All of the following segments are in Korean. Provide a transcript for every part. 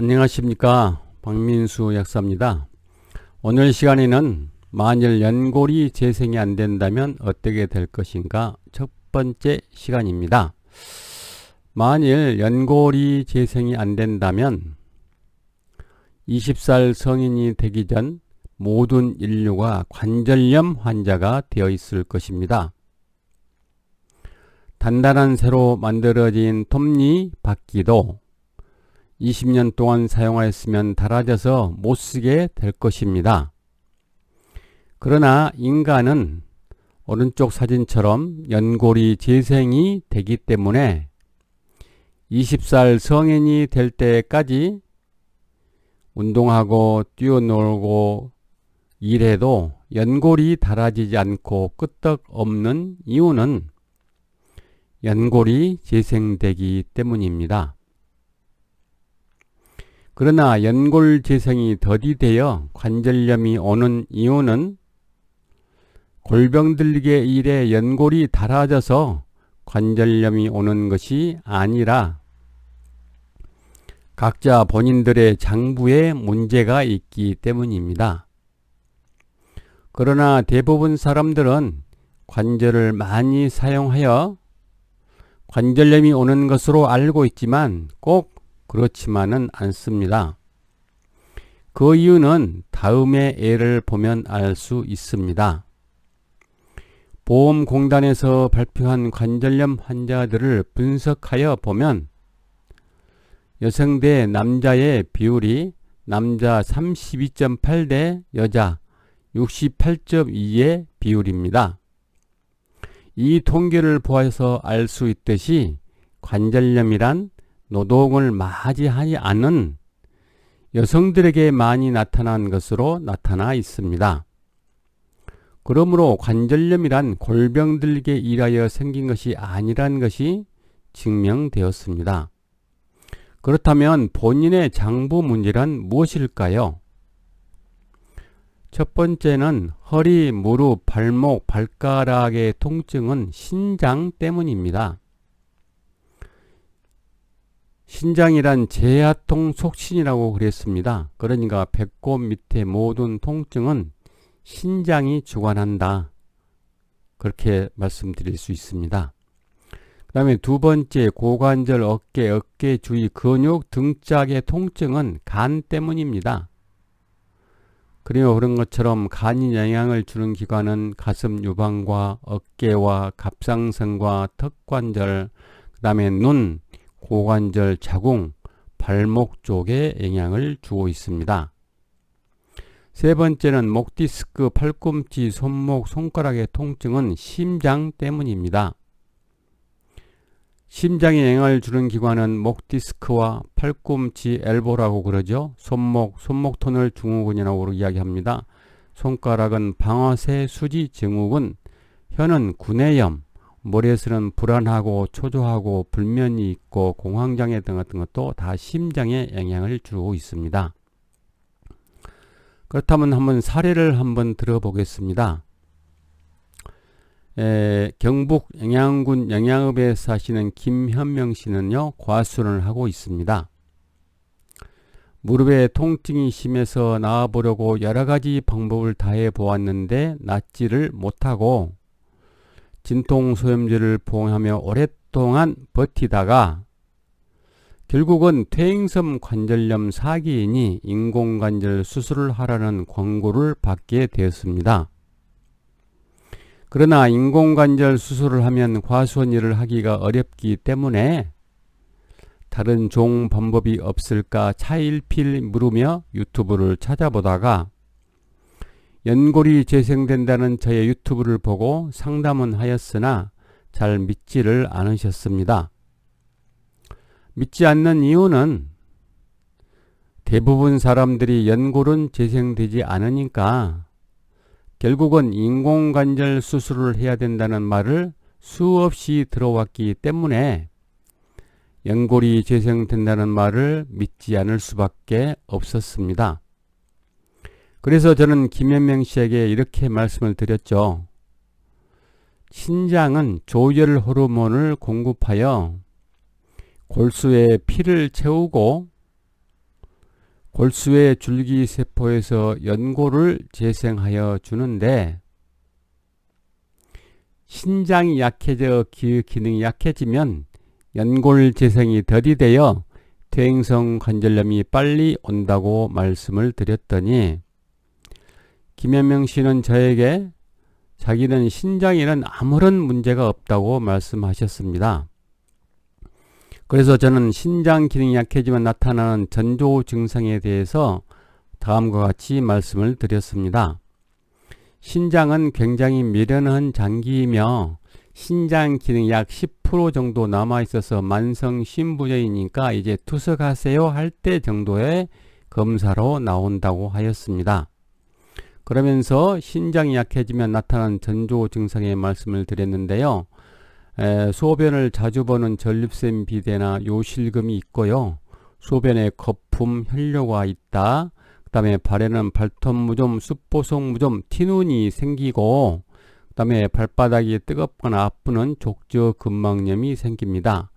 안녕하십니까, 박민수 약사입니다. 오늘 시간에는 만일 연골이 재생이 안 된다면 어떻게 될 것인가 첫 번째 시간입니다. 만일 연골이 재생이 안 된다면 20살 성인이 되기 전 모든 인류가 관절염 환자가 되어 있을 것입니다. 단단한 쇠로 만들어진 톱니바퀴도 20년 동안 사용하였으면 닳아져서 못쓰게 될 것입니다. 그러나 인간은 오른쪽 사진처럼 연골이 재생이 되기 때문에 20살 성인이 될 때까지 운동하고 뛰어놀고 일해도 연골이 닳아지지 않고 끄떡없는 이유는 연골이 재생되기 때문입니다. 그러나 연골 재생이 더디되어 관절염이 오는 이유는 골병들게 일에 연골이 닳아져서 관절염이 오는 것이 아니라 각자 본인들의 장부에 문제가 있기 때문입니다. 그러나 대부분 사람들은 관절을 많이 사용하여 관절염이 오는 것으로 알고 있지만 꼭 그렇지만은 않습니다. 그 이유는 다음의 예를 보면 알 수 있습니다. 보험공단에서 발표한 관절염 환자들을 분석하여 보면 여성 대 남자의 비율이 남자 32.8 대 여자 68.2의 비율입니다. 이 통계를 보아서 알 수 있듯이 관절염이란 노동을 맞이하지 않은 여성들에게 많이 나타난 것으로 나타나 있습니다. 그러므로 관절염이란 골병들게 일하여 생긴 것이 아니란 것이 증명되었습니다. 그렇다면 본인의 장부 문제란 무엇일까요? 첫 번째는 허리, 무릎, 발목, 발가락의 통증은 신장 때문입니다. 신장이란 제하통 촉신이라고 그랬습니다. 그러니까 배꼽 밑에 모든 통증은 신장이 주관한다. 그렇게 말씀드릴 수 있습니다. 그 다음에 두 번째, 고관절, 어깨 주위 근육, 등짝의 통증은 간 때문입니다. 그리고 그런 것처럼 간이 영향을 주는 기관은 가슴 유방과 어깨와 갑상선과 턱관절, 그 다음에 눈, 고관절, 자궁, 발목 쪽에 영향을 주고 있습니다. 세 번째는 목 디스크, 팔꿈치, 손목, 손가락의 통증은 심장 때문입니다. 심장에 영향을 주는 기관은 목 디스크와 팔꿈치, 엘보라고 그러죠. 손목 터널 증후군이라고 이야기합니다. 손가락은 방아쇠 수지 증후군, 혀는 구내염, 머리에서는 불안하고 초조하고 불면이 있고 공황장애 등 같은 것도 다 심장에 영향을 주고 있습니다. 그렇다면 한번 사례를 한번 들어보겠습니다. 경북 영양군 영양읍에 사시는 김현명 씨는요, 과수원을 하고 있습니다. 무릎에 통증이 심해서 나아보려고 여러 가지 방법을 다해 보았는데 낫지를 못하고 진통소염제를 복용하며 오랫동안 버티다가 결국은 퇴행성 관절염 4기이니 인공관절 수술을 하라는 권고를 받게 되었습니다. 그러나 인공관절 수술을 하면 과수원 일을 하기가 어렵기 때문에 다른 좋은 방법이 없을까 차일피일 물으며 유튜브를 찾아보다가 연골이 재생된다는 저의 유튜브를 보고 상담은 하였으나 잘 믿지를 않으셨습니다. 믿지 않는 이유는 대부분 사람들이 연골은 재생되지 않으니까 결국은 인공관절 수술을 해야 된다는 말을 수없이 들어왔기 때문에 연골이 재생된다는 말을 믿지 않을 수밖에 없었습니다. 그래서 저는 김현명 씨에게 이렇게 말씀을 드렸죠. 신장은 조절 호르몬을 공급하여 골수에 피를 채우고 골수의 줄기세포에서 연골을 재생하여 주는데 신장이 약해져 기능이 약해지면 연골 재생이 더디되어 퇴행성 관절염이 빨리 온다고 말씀을 드렸더니 김현명 씨는 저에게 자기는 신장에는 아무런 문제가 없다고 말씀하셨습니다. 그래서 저는 신장 기능이 약해지면 나타나는 전조 증상에 대해서 다음과 같이 말씀을 드렸습니다. 신장은 굉장히 미련한 장기이며 신장 기능이 약 10% 정도 남아 있어서 만성 신부전이니까 이제 투석하세요 할 때 정도의 검사로 나온다고 하였습니다. 그러면서 신장이 약해지면 나타나는 전조 증상의 말씀을 드렸는데요. 소변을 자주 보는 전립선 비대나 요실금이 있고요. 소변에 거품, 혈뇨가 있다. 그 다음에 발에는 발톱무좀, 숫보송무좀, 티눈이 생기고 그 다음에 발바닥이 뜨겁거나 아프는 족저근막염이 생깁니다.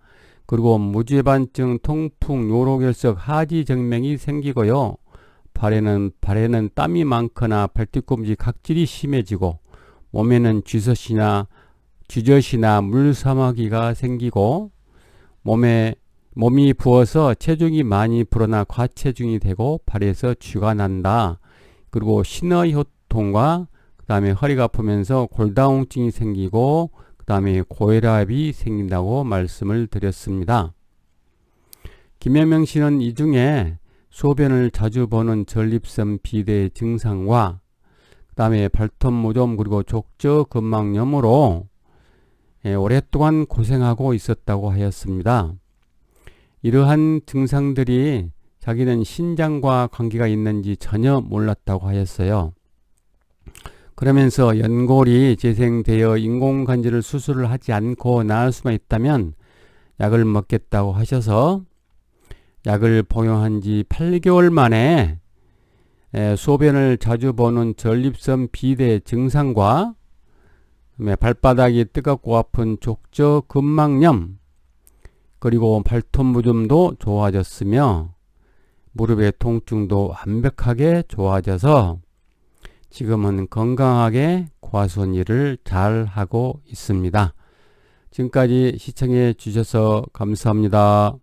그리고 무죄반증, 통풍, 요로결석, 하지정맥이 생기고요. 발에는 땀이 많거나 발뒤꿈치 각질이 심해지고 몸에는 쥐젖이나 물사마귀가 생기고 몸이 부어서 체중이 많이 불어나 과체중이 되고 발에서 쥐가 난다. 그리고 신어효통과 그 다음에 허리가 아프면서 골다공증이 생기고 그 다음에 고혈압이 생긴다고 말씀을 드렸습니다. 김현명 씨는 이 중에 소변을 자주 보는 전립선 비대 증상과 그 다음에 발톱무좀 그리고 족저근막염으로 오랫동안 고생하고 있었다고 하였습니다. 이러한 증상들이 자기는 신장과 관계가 있는지 전혀 몰랐다고 하였어요. 그러면서 연골이 재생되어 인공관절을 수술을 하지 않고 나을 수만 있다면 약을 먹겠다고 하셔서 약을 복용한 지 8개월 만에 소변을 자주 보는 전립선 비대 증상과 발바닥이 뜨겁고 아픈 족저근막염 그리고 발톱무좀도 좋아졌으며 무릎의 통증도 완벽하게 좋아져서 지금은 건강하게 고아손 일을 잘 하고 있습니다. 지금까지 시청해 주셔서 감사합니다.